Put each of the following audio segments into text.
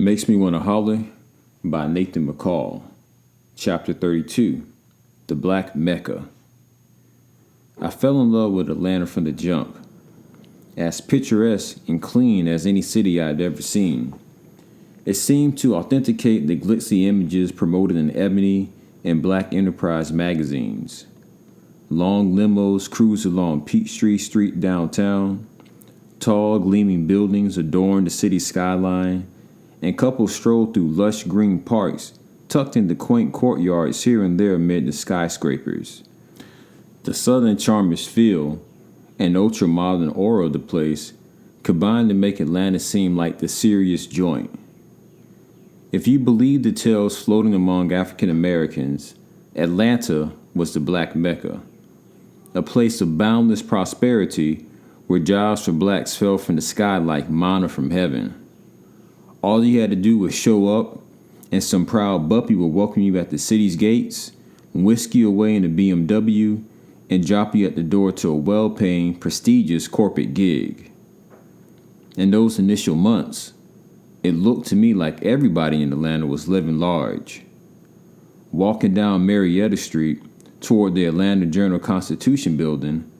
Makes Me Want to Holler by Nathan McCall. Chapter 32, The Black Mecca. I fell in love with Atlanta from the jump. As picturesque and clean as any city I'd ever seen. It seemed to authenticate the glitzy images promoted in Ebony and Black Enterprise magazines. Long limos cruise along Peachtree Street downtown. Tall, gleaming buildings adorn the city skyline, and couples stroll through lush green parks tucked into quaint courtyards here and there amid the skyscrapers. The southern charmist feel and ultra-modern aura of the place combined to make Atlanta seem like the serious joint. If you believe the tales floating among African Americans, Atlanta was the Black Mecca, a place of boundless prosperity where jobs for blacks fell from the sky like manna from heaven. All you had to do was show up, and some proud buppy would welcome you at the city's gates, whisk you away in a BMW, and drop you at the door to a well-paying, prestigious corporate gig. In those initial months, it looked to me like everybody in Atlanta was living large. Walking down Marietta Street toward the Atlanta Journal-Constitution building,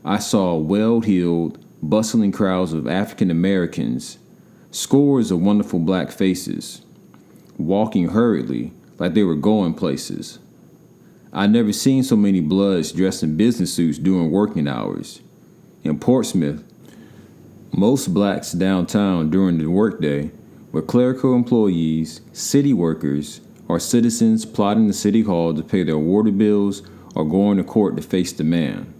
I saw well-heeled, bustling crowds of African Americans, scores of wonderful black faces, walking hurriedly like they were going places. I'd never seen so many bloods dressed in business suits during working hours. In Portsmouth, most blacks downtown during the workday were clerical employees, city workers, or citizens plotting to City Hall to pay their water bills or going to court to face the man.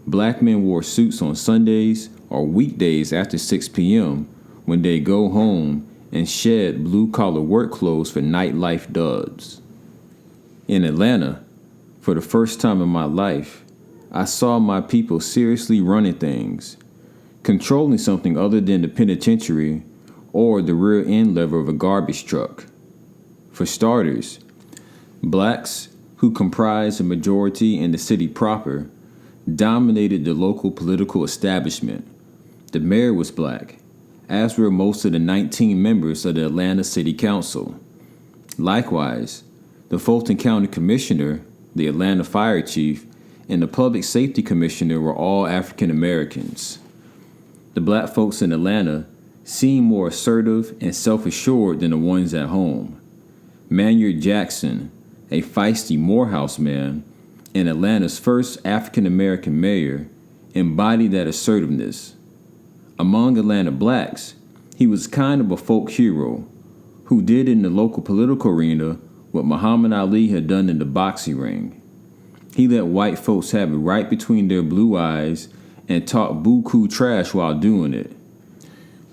Black men wore suits on Sundays or weekdays after 6 p.m. when they go home and shed blue-collar work clothes for nightlife duds. In Atlanta, for the first time in my life, I saw my people seriously running things, controlling something other than the penitentiary or the rear end lever of a garbage truck. For starters, blacks, who comprised a majority in the city proper, dominated the local political establishment. The mayor was black, as were most of the 19 members of the Atlanta City Council. Likewise, the Fulton County Commissioner, the Atlanta Fire Chief, and the Public Safety Commissioner were all African Americans. The black folks in Atlanta seemed more assertive and self-assured than the ones at home. Maynard Jackson, a feisty Morehouse man, and Atlanta's first African-American mayor, embodied that assertiveness. Among Atlanta blacks, he was kind of a folk hero who did in the local political arena what Muhammad Ali had done in the boxing ring. He let white folks have it right between their blue eyes and talked buku trash while doing it.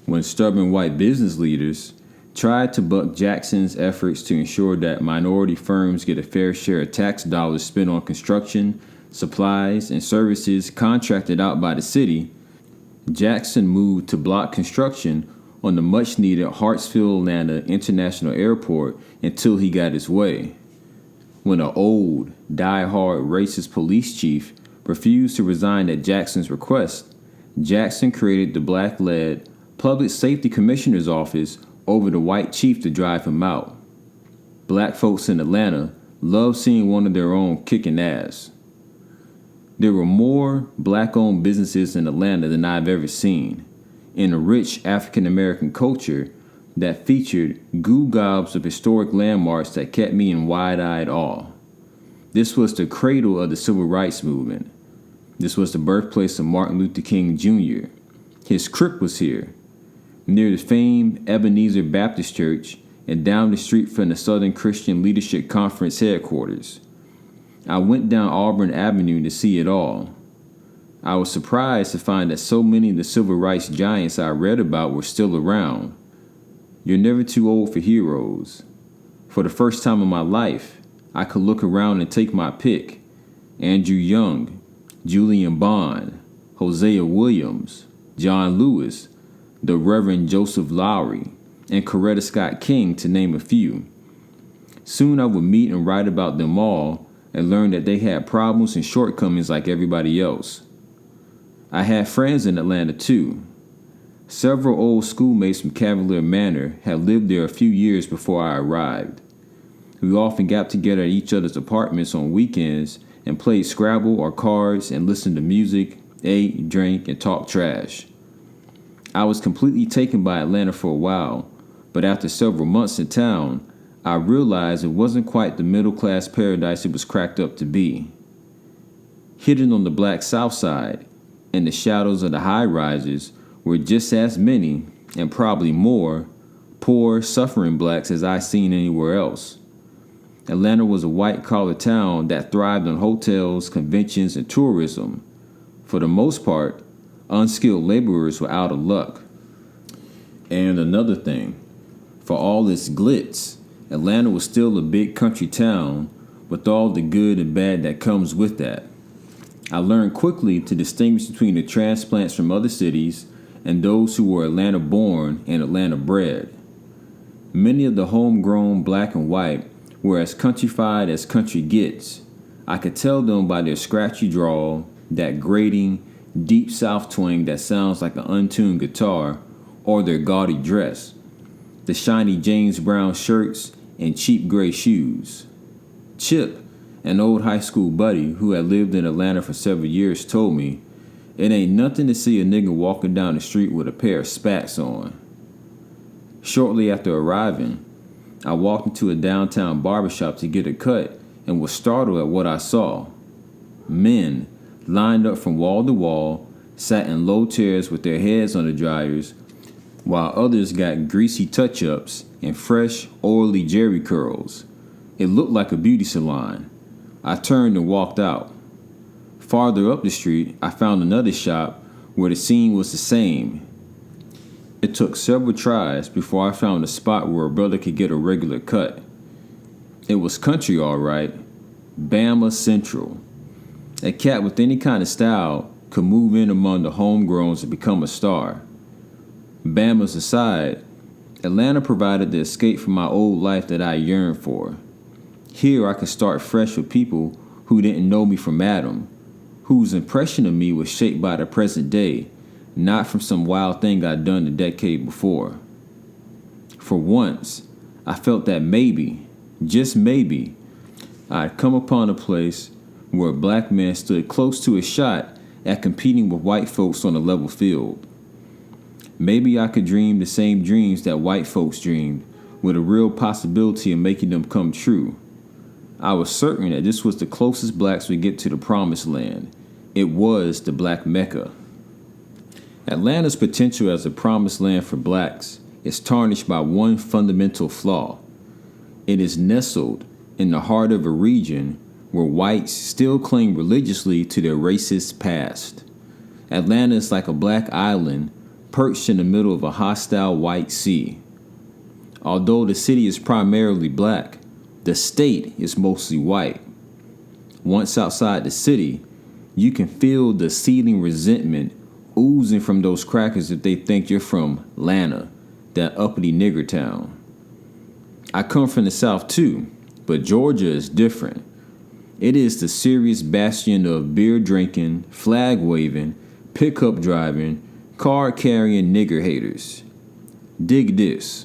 When stubborn white business leaders tried to buck Jackson's efforts to ensure that minority firms get a fair share of tax dollars spent on construction, supplies, and services contracted out by the city, Jackson moved to block construction on the much-needed Hartsfield-Atlanta International Airport until he got his way. When an old, die-hard racist police chief refused to resign at Jackson's request, Jackson created the black-led Public Safety Commissioner's Office over the white chief to drive him out. Black folks in Atlanta loved seeing one of their own kicking ass. There were more black-owned businesses in Atlanta than I've ever seen, in a rich African-American culture that featured goo-gobs of historic landmarks that kept me in wide-eyed awe. This was the cradle of the civil rights movement. This was the birthplace of Martin Luther King Jr. His crypt was here, near the famed Ebenezer Baptist Church and down the street from the Southern Christian Leadership Conference headquarters. I went down Auburn Avenue to see it all. I was surprised to find that so many of the civil rights giants I read about were still around. You're never too old for heroes. For the first time in my life, I could look around and take my pick. Andrew Young, Julian Bond, Hosea Williams, John Lewis, the Reverend Joseph Lowry, and Coretta Scott King, to name a few. Soon I would meet and write about them all and learn that they had problems and shortcomings like everybody else. I had friends in Atlanta too. Several old schoolmates from Cavalier Manor had lived there a few years before I arrived. We often got together at each other's apartments on weekends and played Scrabble or cards and listened to music, ate, drank, and talked trash. I was completely taken by Atlanta for a while, but after several months in town, I realized it wasn't quite the middle-class paradise it was cracked up to be. Hidden on the black South Side, in the shadows of the high-rises, were just as many, and probably more, poor, suffering blacks as I seen anywhere else. Atlanta was a white-collar town that thrived on hotels, conventions, and tourism. For the most part, unskilled laborers were out of luck. And another thing, for all its glitz, Atlanta was still a big country town with all the good and bad that comes with that. I learned quickly to distinguish between the transplants from other cities and those who were Atlanta born and Atlanta bred. Many of the homegrown black and white were as countrified as country gets. I could tell them by their scratchy drawl, that grating, deep South twang that sounds like an untuned guitar, or their gaudy dress, the shiny James Brown shirts and cheap gray shoes. Chip, an old high school buddy who had lived in Atlanta for several years, told me, "It ain't nothing to see a nigga walking down the street with a pair of spats on." Shortly after arriving, I walked into a downtown barbershop to get a cut and was startled at what I saw. Men, lined up from wall to wall, sat in low chairs with their heads on the dryers, while others got greasy touch-ups and fresh, oily jerry curls. It looked like a beauty salon. I turned and walked out. Farther up the street, I found another shop where the scene was the same. It took several tries before I found a spot where a brother could get a regular cut. It was country, all right. Bama Central. A cat with any kind of style could move in among the homegrowns and become a star. Bama's aside, Atlanta provided the escape from my old life that I yearned for. Here I could start fresh with people who didn't know me from Adam, whose impression of me was shaped by the present day, not from some wild thing I'd done the decade before. For once, I felt that maybe, just maybe, I'd come upon a place where a black man stood close to a shot at competing with white folks on a level field. Maybe I could dream the same dreams that white folks dreamed, with a real possibility of making them come true. I was certain that this was the closest blacks would get to the promised land. It was the Black Mecca. Atlanta's potential as a promised land for blacks is tarnished by one fundamental flaw. It is nestled in the heart of a region where whites still cling religiously to their racist past. Atlanta is like a black island perched in the middle of a hostile white sea. Although the city is primarily black, the state is mostly white. Once outside the city, you can feel the seething resentment oozing from those crackers if they think you're from Atlanta, that uppity nigger town. I come from the South too, but Georgia is different. It is the serious bastion of beer drinking, flag waving, pickup driving, car carrying nigger haters. Dig this.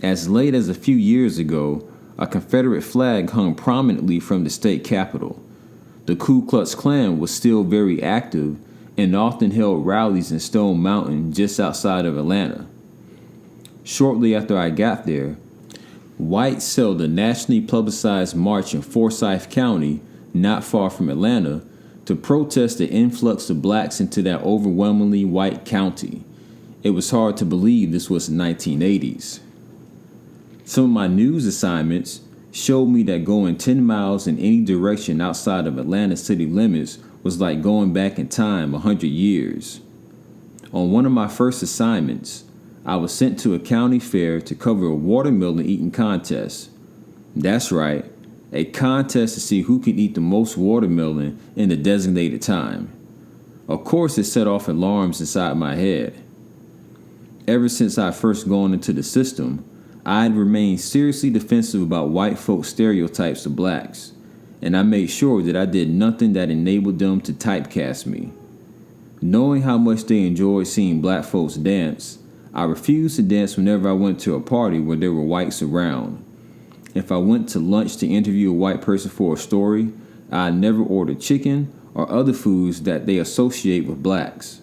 As late as a few years ago, a Confederate flag hung prominently from the state capitol. The Ku Klux Klan was still very active and often held rallies in Stone Mountain just outside of Atlanta. Shortly after I got there, whites held a nationally publicized march in Forsyth County, not far from Atlanta, to protest the influx of blacks into that overwhelmingly white county. It was hard to believe this was the 1980s. Some of my news assignments showed me that going 10 miles in any direction outside of Atlanta city limits was like going back in time 100 years. On one of my first assignments, I was sent to a county fair to cover a watermelon eating contest. That's right, a contest to see who could eat the most watermelon in the designated time. Of course, it set off alarms inside my head. Ever since I first gone into the system, I had remained seriously defensive about white folks' stereotypes of blacks, and I made sure that I did nothing that enabled them to typecast me. Knowing how much they enjoyed seeing black folks dance, I refused to dance whenever I went to a party where there were whites around. If I went to lunch to interview a white person for a story, I never ordered chicken or other foods that they associate with blacks.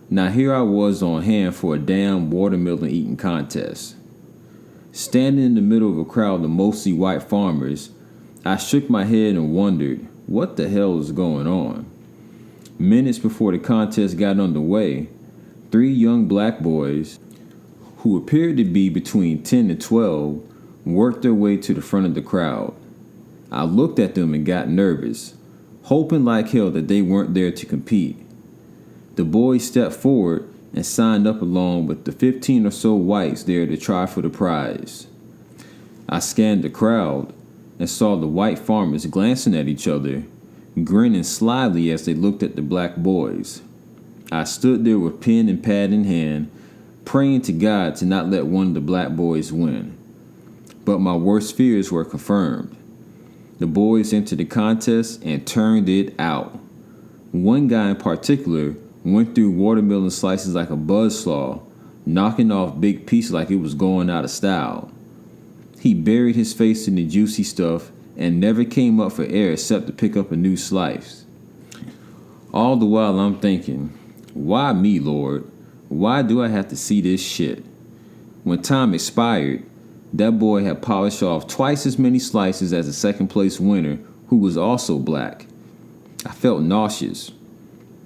Now here I was on hand for a damn watermelon eating contest. Standing in the middle of a crowd of mostly white farmers, I shook my head and wondered what the hell is going on. Minutes before the contest got underway, 3 young black boys, who appeared to be between 10 and 12, worked their way to the front of the crowd. I looked at them and got nervous, hoping like hell that they weren't there to compete. The boys stepped forward and signed up along with the 15 or so whites there to try for the prize. I scanned the crowd and saw the white farmers glancing at each other, grinning slyly as they looked at the black boys. I stood there with pen and pad in hand, praying to God to not let one of the black boys win. But my worst fears were confirmed. The boys entered the contest and turned it out. One guy in particular went through watermelon slices like a buzzsaw, knocking off big pieces like it was going out of style. He buried his face in the juicy stuff and never came up for air except to pick up a new slice. All the while I'm thinking, why me, Lord? Why do I have to see this shit? When time expired, that boy had polished off twice as many slices as the second place winner, who was also black. I felt nauseous.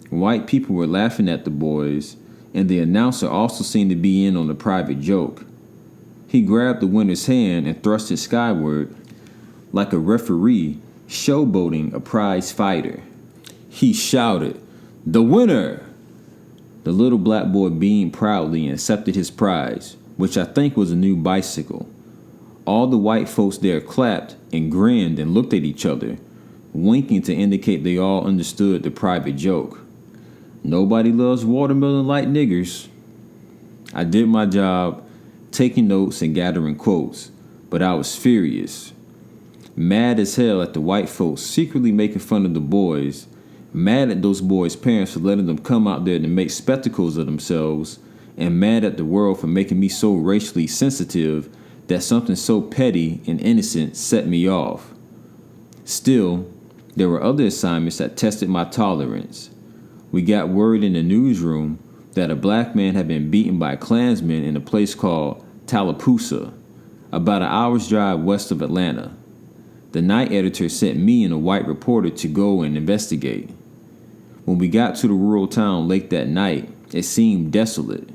White people were laughing at the boys, and the announcer also seemed to be in on the private joke. He grabbed the winner's hand and thrust it skyward like a referee showboating a prize fighter. He shouted, "The winner!" The little black boy beamed proudly and accepted his prize, which I think was a new bicycle. All the white folks there clapped and grinned and looked at each other, winking to indicate they all understood the private joke. Nobody loves watermelon like niggers. I did my job, taking notes and gathering quotes, but I was furious. Mad as hell at the white folks secretly making fun of the boys, mad at those boys' parents for letting them come out there to make spectacles of themselves, and mad at the world for making me so racially sensitive that something so petty and innocent set me off. Still, there were other assignments that tested my tolerance. We got word in the newsroom that a black man had been beaten by Klansmen in a place called Tallapoosa, about an hour's drive west of Atlanta. The night editor sent me and a white reporter to go and investigate. When we got to the rural town late that night, it seemed desolate.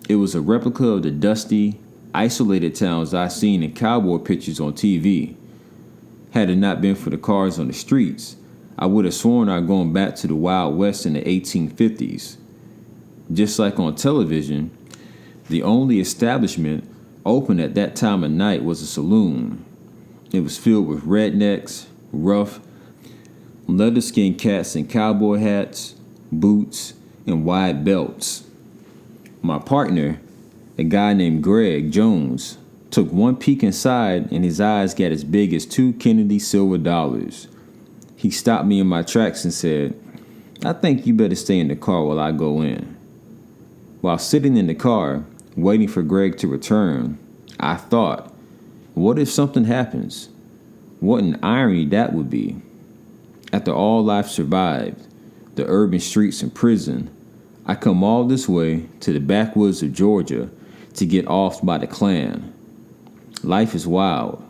It was a replica of the dusty, isolated towns I'd seen in cowboy pictures on TV. Had it not been for the cars on the streets, I would have sworn I'd gone back to the Wild West in the 1850s. Just like on television, the only establishment open at that time of night was a saloon. It was filled with rednecks, rough, leather-skinned cats in cowboy hats, boots, and wide belts. My partner, a guy named Greg Jones, took one peek inside and his eyes got as big as 2 Kennedy silver dollars. He stopped me in my tracks and said, "I think you better stay in the car while I go in." While sitting in the car, waiting for Greg to return, I thought, what if something happens? What an irony that would be. After all I've survived, the urban streets and prison, I come all this way to the backwoods of Georgia to get offed by the Klan. Life is wild.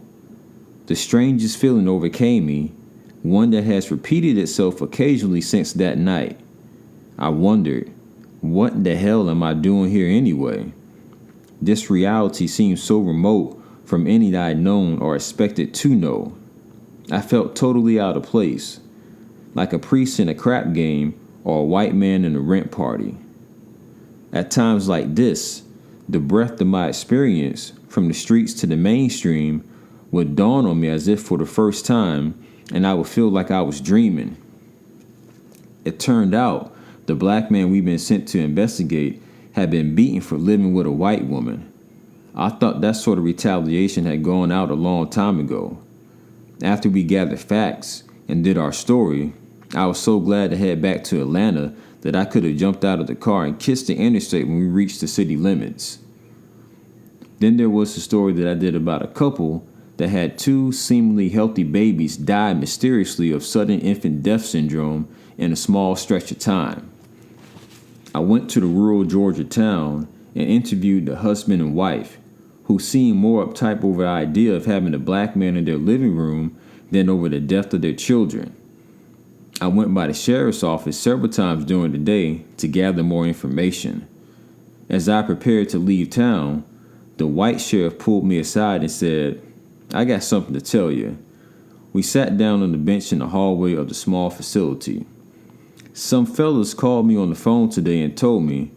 The strangest feeling overcame me, one that has repeated itself occasionally since that night. I wondered, what the hell am I doing here anyway? This reality seemed so remote from any that I'd known or expected to know. I felt totally out of place, like a priest in a crap game or a white man in a rent party. At times like this, the breadth of my experience, from the streets to the mainstream, would dawn on me as if for the first time, and I would feel like I was dreaming. It turned out the black man we'd been sent to investigate had been beaten for living with a white woman. I thought that sort of retaliation had gone out a long time ago. After we gathered facts and did our story, I was so glad to head back to Atlanta that I could have jumped out of the car and kissed the interstate when we reached the city limits. Then there was the story that I did about a couple that had two seemingly healthy babies die mysteriously of sudden infant death syndrome in a small stretch of time. I went to the rural Georgia town and interviewed the husband and wife, who seemed more uptight over the idea of having a black man in their living room than over the death of their children. I went by the sheriff's office several times during the day to gather more information. As I prepared to leave town, the white sheriff pulled me aside and said, "I got something to tell you." We sat down on the bench in the hallway of the small facility. "Some fellas called me on the phone today and told me,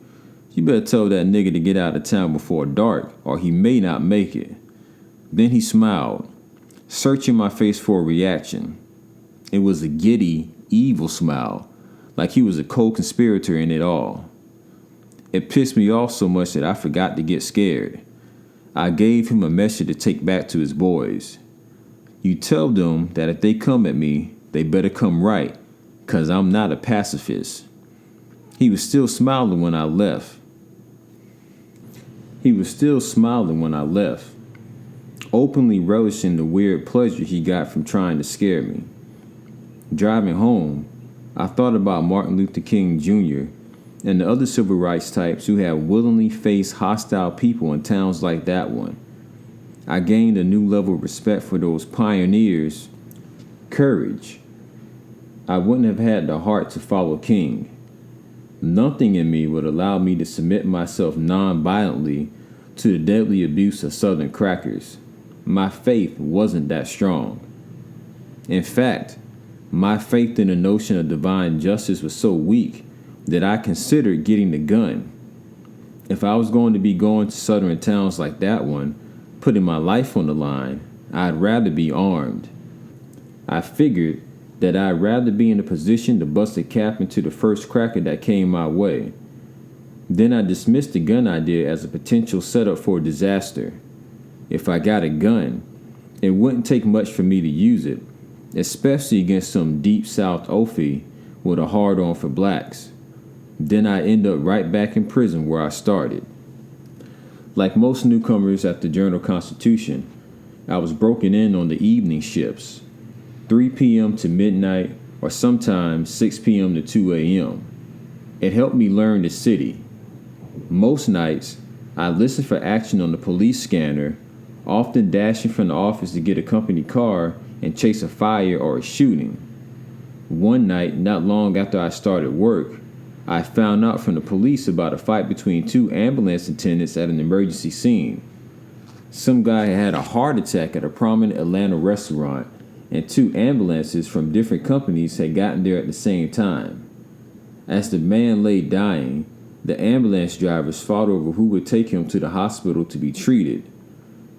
'You better tell that nigga to get out of town before dark or he may not make it.'" Then he smiled, searching my face for a reaction. It was a giddy, evil smile, like he was a co-conspirator in it all. It pissed me off so much that I forgot to get scared. I gave him a message to take back to his boys. "You tell them that if they come at me, they better come right, 'cause I'm not a pacifist." He was still smiling when I left. Openly relishing the weird pleasure he got from trying to scare me. Driving home, I thought about Martin Luther King Jr. and the other civil rights types who had willingly faced hostile people in towns like that one. I gained a new level of respect for those pioneers' courage. I wouldn't have had the heart to follow King. Nothing in me would allow me to submit myself non-violently to the deadly abuse of Southern crackers. My faith wasn't that strong. In fact, my faith in the notion of divine justice was so weak that I considered getting the gun. If I was going to be going to southern towns like that one, putting my life on the line, I'd rather be armed. I figured that I'd rather be in a position to bust a cap into the first cracker that came my way. Then I dismissed the gun idea as a potential setup for a disaster. If I got a gun, it wouldn't take much for me to use it, especially against some deep South Ophi with a hard-on for blacks. Then I end up right back in prison where I started. Like most newcomers at the Journal-Constitution, I was broken in on the evening shifts, 3 p.m. to midnight, or sometimes 6 p.m. to 2 a.m. It helped me learn the city. Most nights, I listened for action on the police scanner, often dashing from the office to get a company car and chase a fire or a shooting. One night, not long after I started work, I found out from the police about a fight between two ambulance attendants at an emergency scene. Some guy had a heart attack at a prominent Atlanta restaurant, and two ambulances from different companies had gotten there at the same time. As the man lay dying, the ambulance drivers fought over who would take him to the hospital to be treated.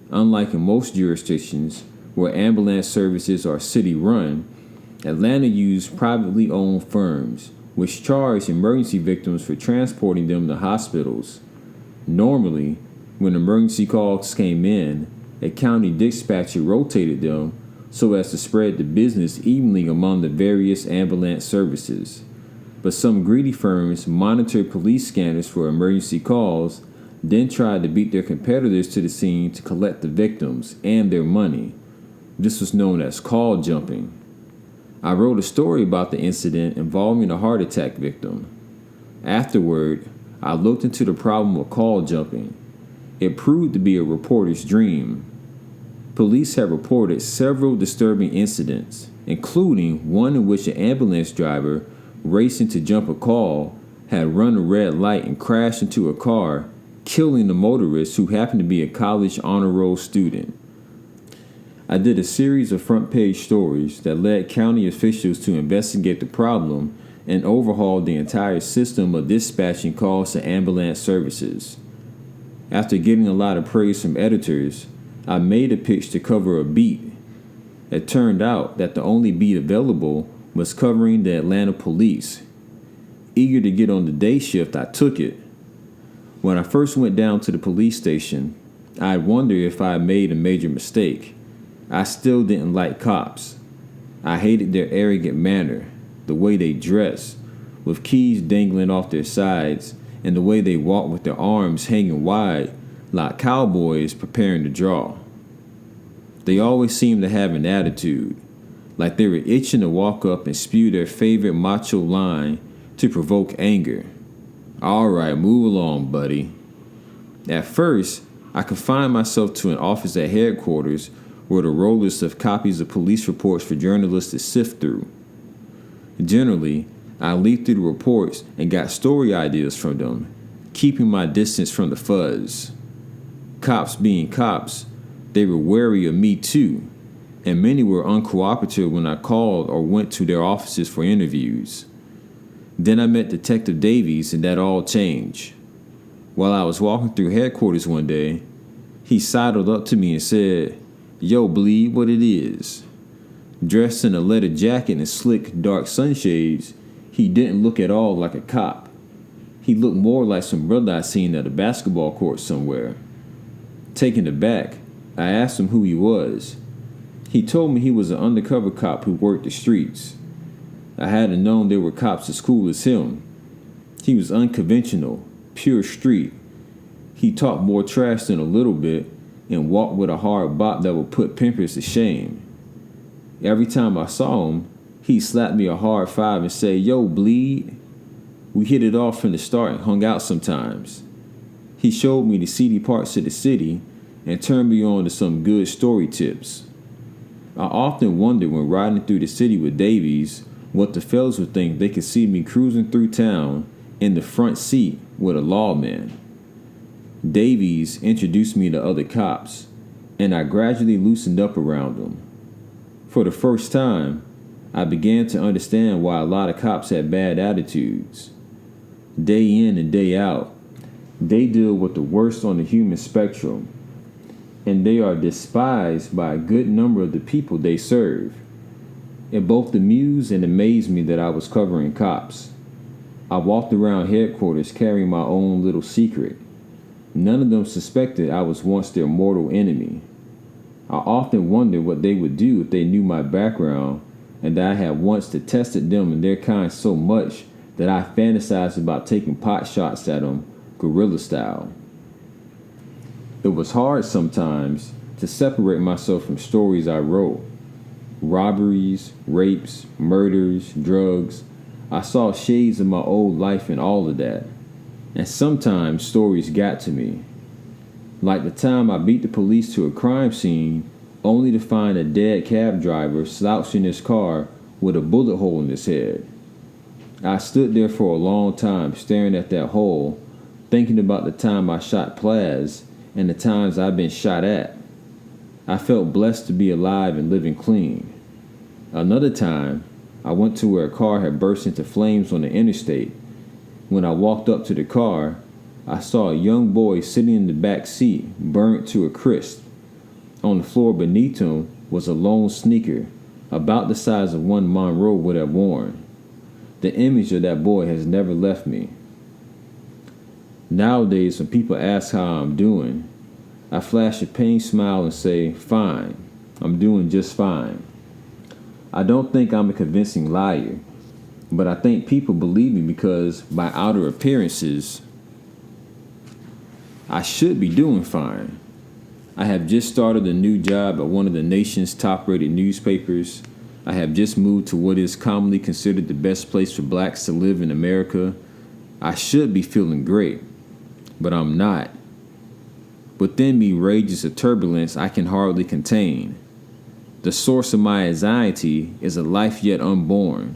Unlike in most jurisdictions, where ambulance services are city-run, Atlanta used privately owned firms, which charged emergency victims for transporting them to hospitals. Normally, when emergency calls came in, a county dispatcher rotated them so as to spread the business evenly among the various ambulance services. But some greedy firms monitored police scanners for emergency calls, then tried to beat their competitors to the scene to collect the victims and their money. This was known as call jumping. I wrote a story about the incident involving a heart attack victim. Afterward, I looked into the problem of call jumping. It proved to be a reporter's dream. Police have reported several disturbing incidents, including one in which an ambulance driver racing to jump a call had run a red light and crashed into a car, killing the motorist who happened to be a college honor roll student. I did a series of front-page stories that led county officials to investigate the problem and overhaul the entire system of dispatching calls to ambulance services. After getting a lot of praise from editors, I made a pitch to cover a beat. It turned out that the only beat available was covering the Atlanta police. Eager to get on the day shift, I took it. When I first went down to the police station, I wondered if I had made a major mistake. I still didn't like cops. I hated their arrogant manner, the way they dressed, with keys dangling off their sides and the way they walk with their arms hanging wide like cowboys preparing to draw. They always seem to have an attitude, like they were itching to walk up and spew their favorite macho line to provoke anger. All right, move along, buddy. At first, I confined myself to an office at headquarters where the rollers of copies of police reports for journalists to sift through. Generally, I leafed through the reports and got story ideas from them, keeping my distance from the fuzz. Cops being cops, they were wary of me too, and many were uncooperative when I called or went to their offices for interviews. Then I met Detective Davies, and that all changed. While I was walking through headquarters one day, he sidled up to me and said, "Yo, bleed, what it is?" Dressed in a leather jacket and slick, dark sunshades, he didn't look at all like a cop. He looked more like some brother I seen at a basketball court somewhere. Taken aback, I asked him who he was. He told me he was an undercover cop who worked the streets. I hadn't known there were cops as cool as him. He was unconventional, pure street. He talked more trash than a little bit and walked with a hard bop that would put pimpers to shame. Every time I saw him, he'd slap me a hard five and say, "Yo, bleed." We hit it off from the start and hung out sometimes. He showed me the seedy parts of the city and turned me on to some good story tips. I often wondered when riding through the city with Davies what the fellas would think they could see me cruising through town in the front seat with a lawman. Davies introduced me to other cops, and I gradually loosened up around them. For the first time, I began to understand why a lot of cops had bad attitudes. Day in and day out, they deal with the worst on the human spectrum, and they are despised by a good number of the people they serve. It both amused and amazed me that I was covering cops. I walked around headquarters carrying my own little secret. None of them suspected I was once their mortal enemy. I often wondered what they would do if they knew my background and that I had once detested them and their kind so much that I fantasized about taking pot shots at them, guerrilla style. It was hard sometimes to separate myself from stories I wrote. Robberies, rapes, murders, drugs. I saw shades of my old life in all of that. And sometimes stories got to me. Like the time I beat the police to a crime scene only to find a dead cab driver slouched in his car with a bullet hole in his head. I stood there for a long time staring at that hole, thinking about the time I shot Plaz and the times I've been shot at. I felt blessed to be alive and living clean. Another time, I went to where a car had burst into flames on the interstate. When I walked up to the car, I saw a young boy sitting in the back seat, burnt to a crisp. On the floor beneath him was a lone sneaker, about the size of one Monroe would have worn. The image of that boy has never left me. Nowadays, when people ask how I'm doing, I flash a pained smile and say, "Fine, I'm doing just fine." I don't think I'm a convincing liar, but I think people believe me because by outer appearances, I should be doing fine. I have just started a new job at one of the nation's top-rated newspapers. I have just moved to what is commonly considered the best place for blacks to live in America. I should be feeling great, but I'm not. Within me rages a turbulence I can hardly contain. The source of my anxiety is a life yet unborn,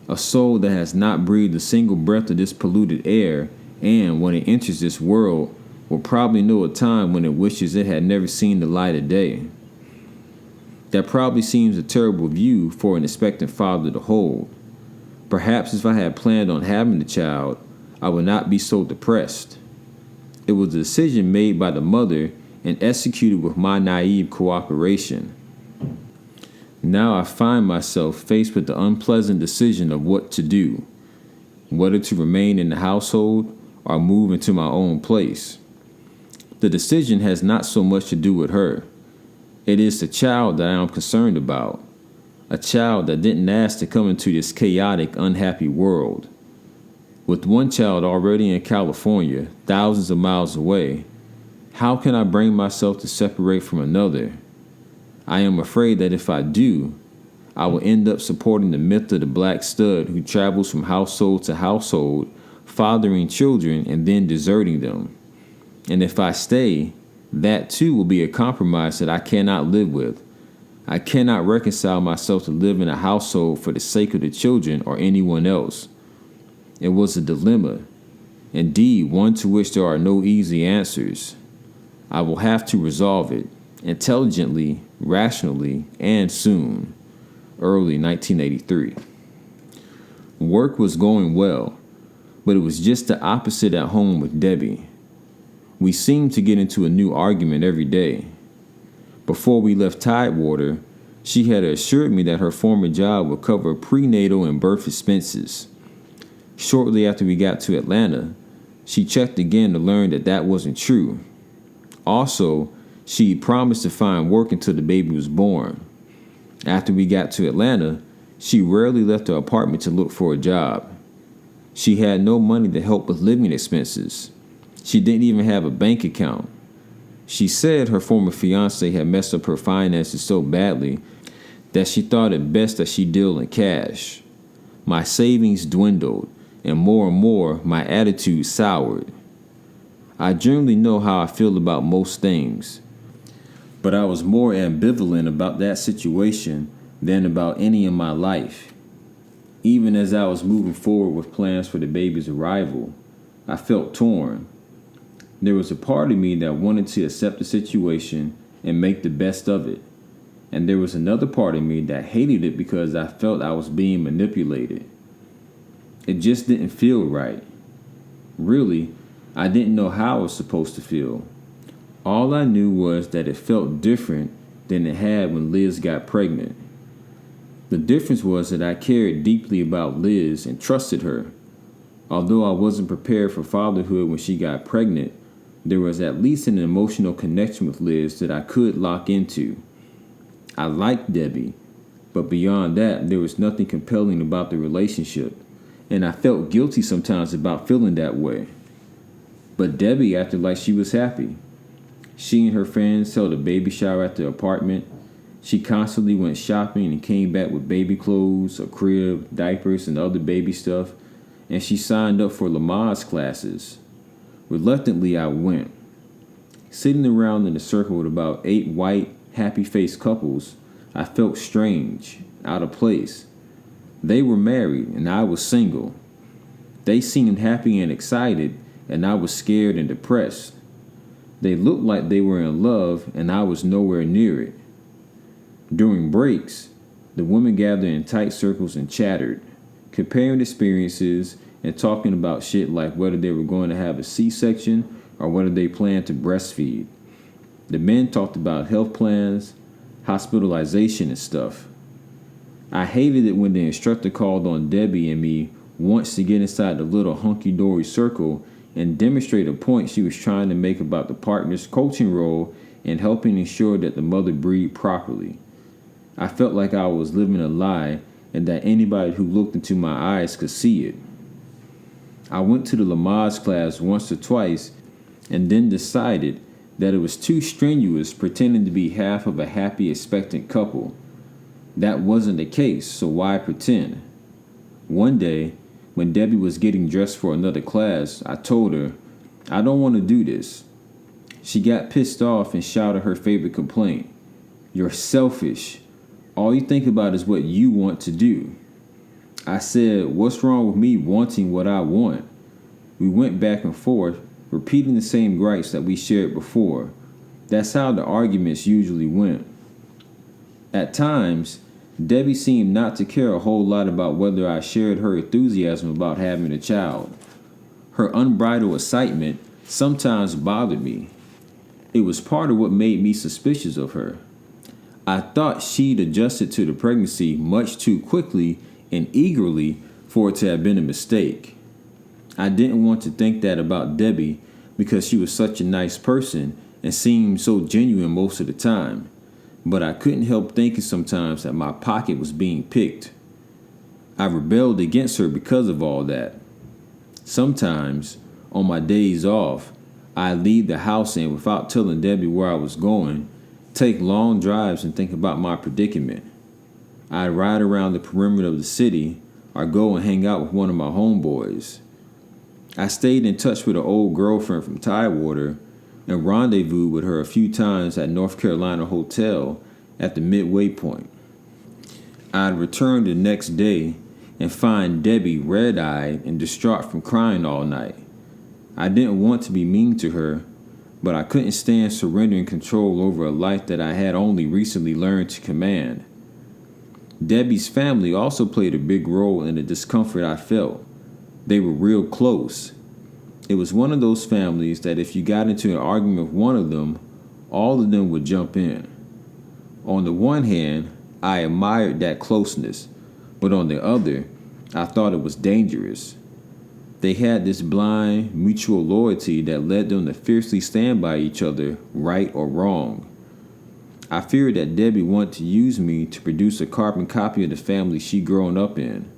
a soul that has not breathed a single breath of this polluted air, and when it enters this world, will probably know a time when it wishes it had never seen the light of day. That probably seems a terrible view for an expectant father to hold. Perhaps if I had planned on having the child, I would not be so depressed. It was a decision made by the mother and executed with my naive cooperation. Now I find myself faced with the unpleasant decision of what to do, whether to remain in the household or move into my own place. The decision has not so much to do with her. It is the child that I am concerned about, a child that didn't ask to come into this chaotic, unhappy world. With one child already in California, thousands of miles away, how can I bring myself to separate from another? I am afraid that if I do, I will end up supporting the myth of the black stud who travels from household to household, fathering children and then deserting them. And if I stay, that too will be a compromise that I cannot live with. I cannot reconcile myself to live in a household for the sake of the children or anyone else. It was a dilemma, indeed one to which there are no easy answers. I will have to resolve it, intelligently, rationally, and soon. Early 1983. Work was going well, but it was just the opposite at home with Debbie. We seemed to get into a new argument every day. Before we left Tidewater, she had assured me that her former job would cover prenatal and birth expenses. Shortly after we got to Atlanta, she checked again to learn that that wasn't true. Also, she promised to find work until the baby was born. After we got to Atlanta, she rarely left her apartment to look for a job. She had no money to help with living expenses. She didn't even have a bank account. She said her former fiancé had messed up her finances so badly that she thought it best that she deal in cash. My savings dwindled, and more my attitude soured. I generally know how I feel about most things, but I was more ambivalent about that situation than about any in my life. Even as I was moving forward with plans for the baby's arrival, I felt torn. There was a part of me that wanted to accept the situation and make the best of it, and there was another part of me that hated it because I felt I was being manipulated. It just didn't feel right. Really, I didn't know how I was supposed to feel. All I knew was that it felt different than it had when Liz got pregnant. The difference was that I cared deeply about Liz and trusted her. Although I wasn't prepared for fatherhood when she got pregnant, there was at least an emotional connection with Liz that I could lock into. I liked Debbie, but beyond that, there was nothing compelling about the relationship, and I felt guilty sometimes about feeling that way. But Debbie acted like she was happy. She and her friends held a baby shower at the apartment. She constantly went shopping and came back with baby clothes, a crib, diapers, and other baby stuff, and she signed up for Lamaze classes. Reluctantly, I went. Sitting around in a circle with about 8 white, happy-faced couples, I felt strange, out of place. They were married, and I was single. They seemed happy and excited, and I was scared and depressed. They looked like they were in love, and I was nowhere near it. During breaks, the women gathered in tight circles and chattered, comparing experiences and talking about shit like whether they were going to have a C-section or whether they planned to breastfeed. The men talked about health plans, hospitalization, and stuff. I hated it when the instructor called on Debbie and me once to get inside the little hunky-dory circle and demonstrate a point she was trying to make about the partner's coaching role in helping ensure that the mother breathed properly. I felt like I was living a lie and that anybody who looked into my eyes could see it. I went to the Lamaze class once or twice and then decided that it was too strenuous pretending to be half of a happy, expectant couple. That wasn't the case, so why pretend? One day, when Debbie was getting dressed for another class, I told her, "I don't want to do this." She got pissed off and shouted her favorite complaint. "You're selfish. All you think about is what you want to do." I said, "What's wrong with me wanting what I want?" We went back and forth, repeating the same gripes that we shared before. That's how the arguments usually went. At times, Debbie seemed not to care a whole lot about whether I shared her enthusiasm about having a child. Her unbridled excitement sometimes bothered me. It was part of what made me suspicious of her. I thought she'd adjusted to the pregnancy much too quickly and eagerly for it to have been a mistake. I didn't want to think that about Debbie because she was such a nice person and seemed so genuine most of the time. But I couldn't help thinking sometimes that my pocket was being picked. I rebelled against her because of all that. Sometimes, on my days off, I'd leave the house and, without telling Debbie where I was going, take long drives and think about my predicament. I'd ride around the perimeter of the city or go and hang out with one of my homeboys. I stayed in touch with an old girlfriend from Tidewater and rendezvoused with her a few times at North Carolina Hotel at the midway point. I'd return the next day and find Debbie red-eyed and distraught from crying all night. I didn't want to be mean to her, but I couldn't stand surrendering control over a life that I had only recently learned to command. Debbie's family also played a big role in the discomfort I felt. They were real close. It was one of those families that if you got into an argument with one of them, all of them would jump in. On the one hand, I admired that closeness, but on the other, I thought it was dangerous. They had this blind, mutual loyalty that led them to fiercely stand by each other, right or wrong. I feared that Debbie wanted to use me to produce a carbon copy of the family she'd grown up in.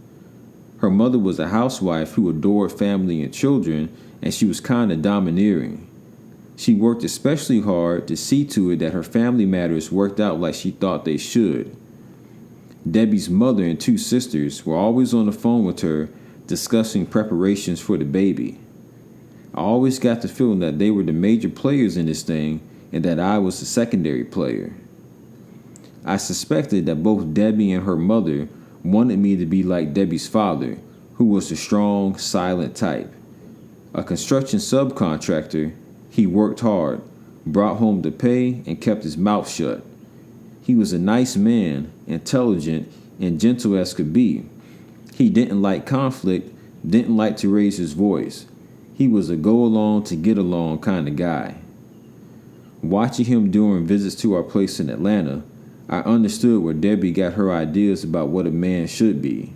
Her mother was a housewife who adored family and children, and she was kind of domineering. She worked especially hard to see to it that her family matters worked out like she thought they should. Debbie's mother and two sisters were always on the phone with her discussing preparations for the baby. I always got the feeling that they were the major players in this thing and that I was the secondary player. I suspected that both Debbie and her mother wanted me to be like Debbie's father, who was the strong, silent type. A construction subcontractor, he worked hard, brought home the pay, and kept his mouth shut. He was a nice man, intelligent, and gentle as could be. He didn't like conflict, didn't like to raise his voice. He was a go-along to get along kind of guy. Watching him during visits to our place in Atlanta, I understood where Debbie got her ideas about what a man should be.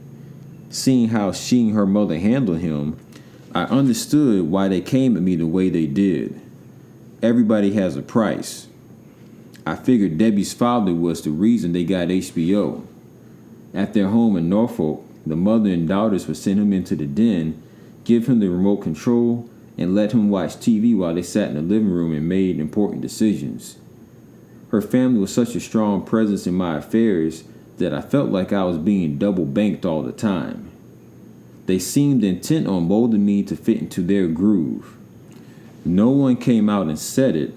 Seeing how she and her mother handled him, I understood why they came at me the way they did. Everybody has a price. I figured Debbie's father was the reason they got HBO. At their home in Norfolk, the mother and daughters would send him into the den, give him the remote control, and let him watch TV while they sat in the living room and made important decisions. Her family was such a strong presence in my affairs that I felt like I was being double banked all the time. They seemed intent on molding me to fit into their groove. No one came out and said it,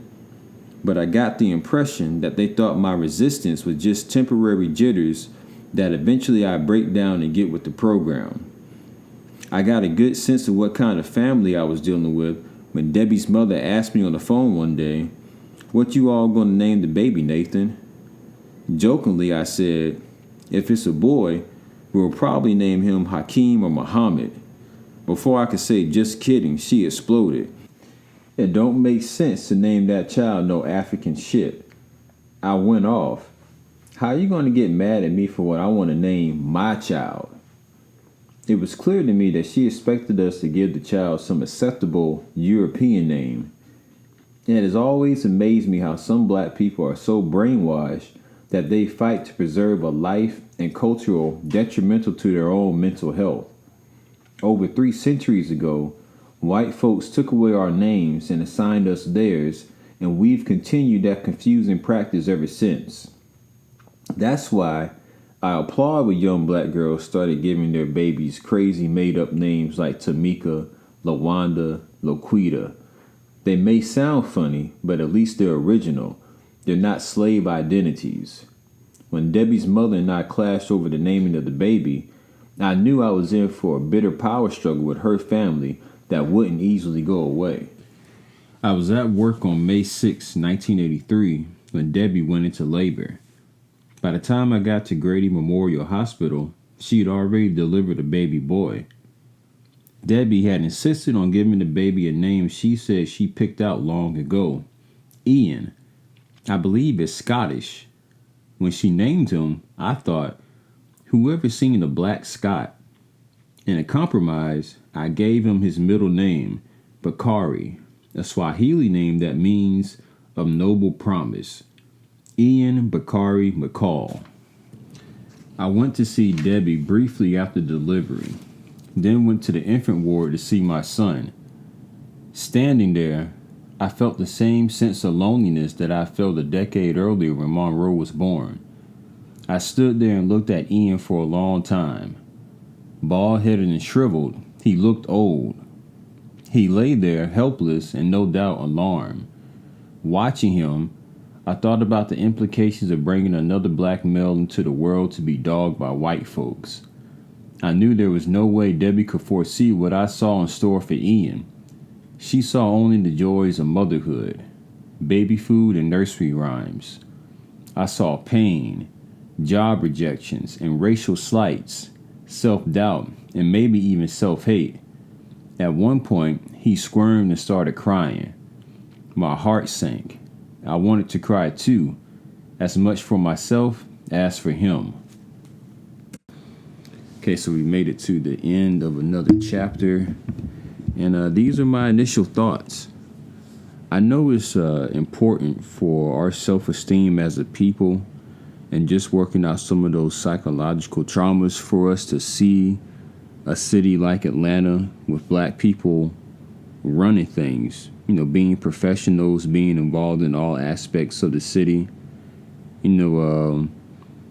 but I got the impression that they thought my resistance was just temporary jitters that eventually I'd break down and get with the program. I got a good sense of what kind of family I was dealing with when Debbie's mother asked me on the phone one day, "What you all gonna name the baby, Nathan?" Jokingly, I said, "If it's a boy, we'll probably name him Hakeem or Muhammad." Before I could say just kidding, she exploded. "It don't make sense to name that child no African shit." I went off. "How you going to get mad at me for what I want to name my child?" It was clear to me that she expected us to give the child some acceptable European name. And it has always amazed me how some black people are so brainwashed that they fight to preserve a life and culture detrimental to their own mental health. Over 3 centuries ago, white folks took away our names and assigned us theirs, and we've continued that confusing practice ever since. That's why I applaud when young black girls started giving their babies crazy made-up names like Tamika, LaWanda, Laquita. They may sound funny, but at least they're original. They're not slave identities. When Debbie's mother and I clashed over the naming of the baby, I knew I was in for a bitter power struggle with her family that wouldn't easily go away. I was at work on May 6, 1983, when Debbie went into labor. By the time I got to Grady Memorial Hospital, she had already delivered a baby boy. Debbie had insisted on giving the baby a name she said she picked out long ago, Ian. I believe it's Scottish. When she named him, I thought, whoever seen the Black Scot? In a compromise, I gave him his middle name, Bakari, a Swahili name that means of noble promise. Ian Bakari McCall. I went to see Debbie briefly after delivery. then went to the infant ward to see my son. Standing there, I felt the same sense of loneliness that I felt a decade earlier when Monroe was born. I stood there and looked at Ian for a long time. Bald-headed and shriveled, he looked old. He lay there, helpless and no doubt alarmed. Watching him, I thought about the implications of bringing another black male into the world to be dogged by white folks. I knew there was no way Debbie could foresee what I saw in store for Ian. She saw only the joys of motherhood, baby food and nursery rhymes. I saw pain, job rejections and racial slights, self-doubt and maybe even self-hate. At one point, he squirmed and started crying. My heart sank. I wanted to cry too, as much for myself as for him. Okay, so we made it to the end of another chapter, and these are my initial thoughts. I know it's important for our self-esteem as a people and just working out some of those psychological traumas for us to see a city like Atlanta with black people running things, being professionals, being involved in all aspects of the city.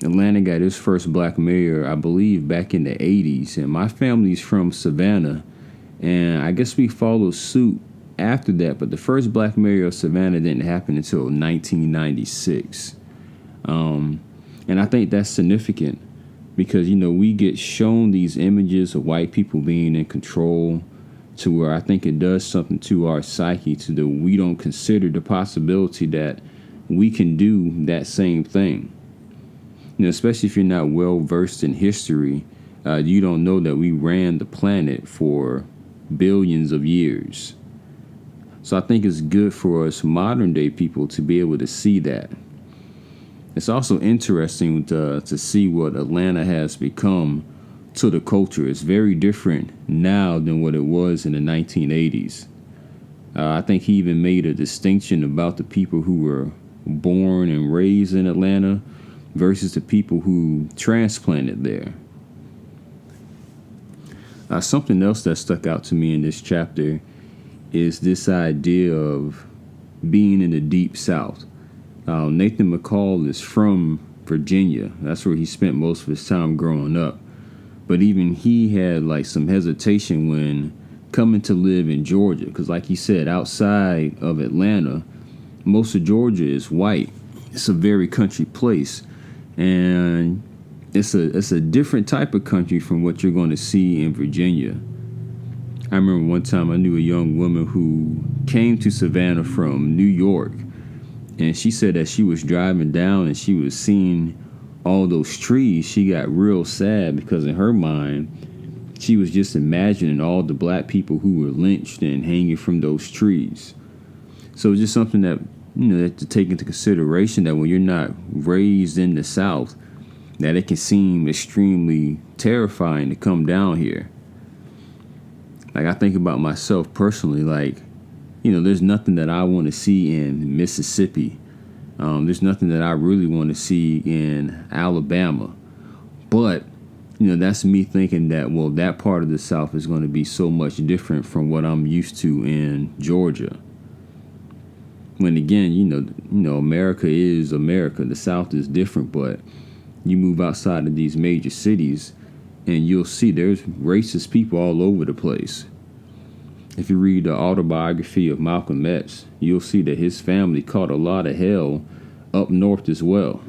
Atlanta got its first black mayor, I believe, back in the 80s, and my family's from Savannah, and I guess we followed suit after that, but the first black mayor of Savannah didn't happen until 1996. And I think that's significant because, we get shown these images of white people being in control to where I think it does something to our psyche to that we don't consider the possibility that we can do that same thing. Especially if you're not well versed in history, you don't know that we ran the planet for billions of years. So I think it's good for us modern day people to be able to see that. It's also interesting to see what Atlanta has become to the culture. It's very different now than what it was in the 1980s. I think he even made a distinction about the people who were born and raised in Atlanta versus the people who transplanted there. Something else that stuck out to me in this chapter is this idea of being in the Deep South. Nathan McCall is from Virginia. That's where he spent most of his time growing up. But even he had some hesitation when coming to live in Georgia. Because like he said, outside of Atlanta, most of Georgia is white. It's a very country place. And it's a different type of country from what you're going to see in Virginia. I remember one time I knew a young woman who came to Savannah from New York. And she said that she was driving down and she was seeing all those trees. She got real sad because in her mind, she was just imagining all the black people who were lynched and hanging from those trees. So it's just something that, to take into consideration that when you're not raised in the South, that it can seem extremely terrifying to come down here. I think about myself personally, there's nothing that I want to see in Mississippi. There's nothing that I really want to see in Alabama. But, that's me thinking that, that part of the South is going to be so much different from what I'm used to in Georgia. When again, America is America. The South is different, but you move outside of these major cities and you'll see there's racist people all over the place. If you read the autobiography of Malcolm X, you'll see that his family caught a lot of hell up north as well.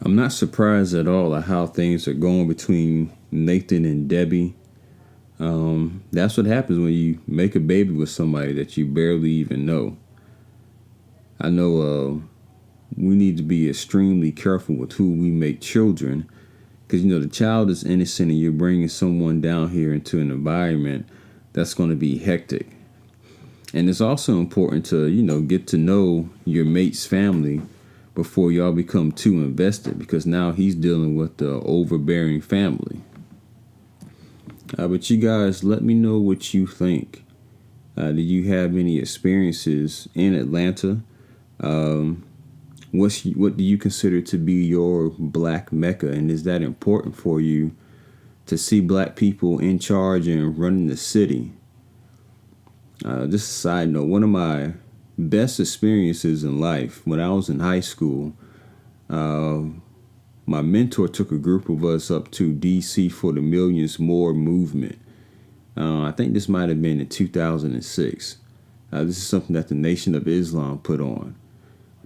I'm not surprised at all at how things are going between Nathan and Debbie. That's what happens when you make a baby with somebody that you barely even know. I know we need to be extremely careful with who we make children because, the child is innocent and you're bringing someone down here into an environment that's going to be hectic. And it's also important to, get to know your mate's family before y'all become too invested because now he's dealing with the overbearing family. But you guys, let me know what you think. Did you have any experiences in Atlanta? What do you consider to be your black Mecca? And is that important for you to see black people in charge and running the city. Just a side note, one of my best experiences in life, when I was in high school, my mentor took a group of us up to D.C. for the Millions More movement. I think this might have been in 2006. This is something that the Nation of Islam put on.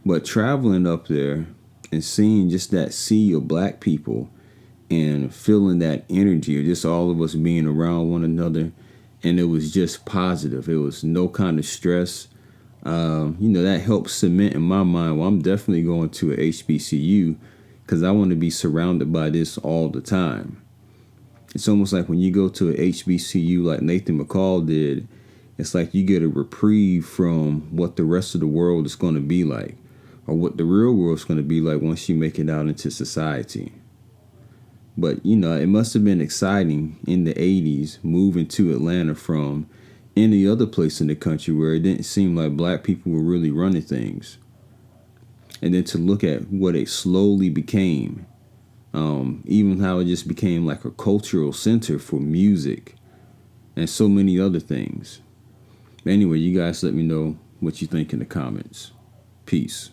But traveling up there and seeing just that sea of black people and feeling that energy of just all of us being around one another, and it was just positive. It was no kind of stress. That helped cement in my mind, well, I'm definitely going to a HBCU because I want to be surrounded by this all the time. It's almost like when you go to a HBCU like Nathan McCall did, it's like you get a reprieve from what the rest of the world is going to be like, or what the real world is going to be like once you make it out into society. But, it must have been exciting in the 80s moving to Atlanta from any other place in the country where it didn't seem like black people were really running things. And then to look at what it slowly became, even how it just became like a cultural center for music and so many other things. Anyway, you guys let me know what you think in the comments. Peace.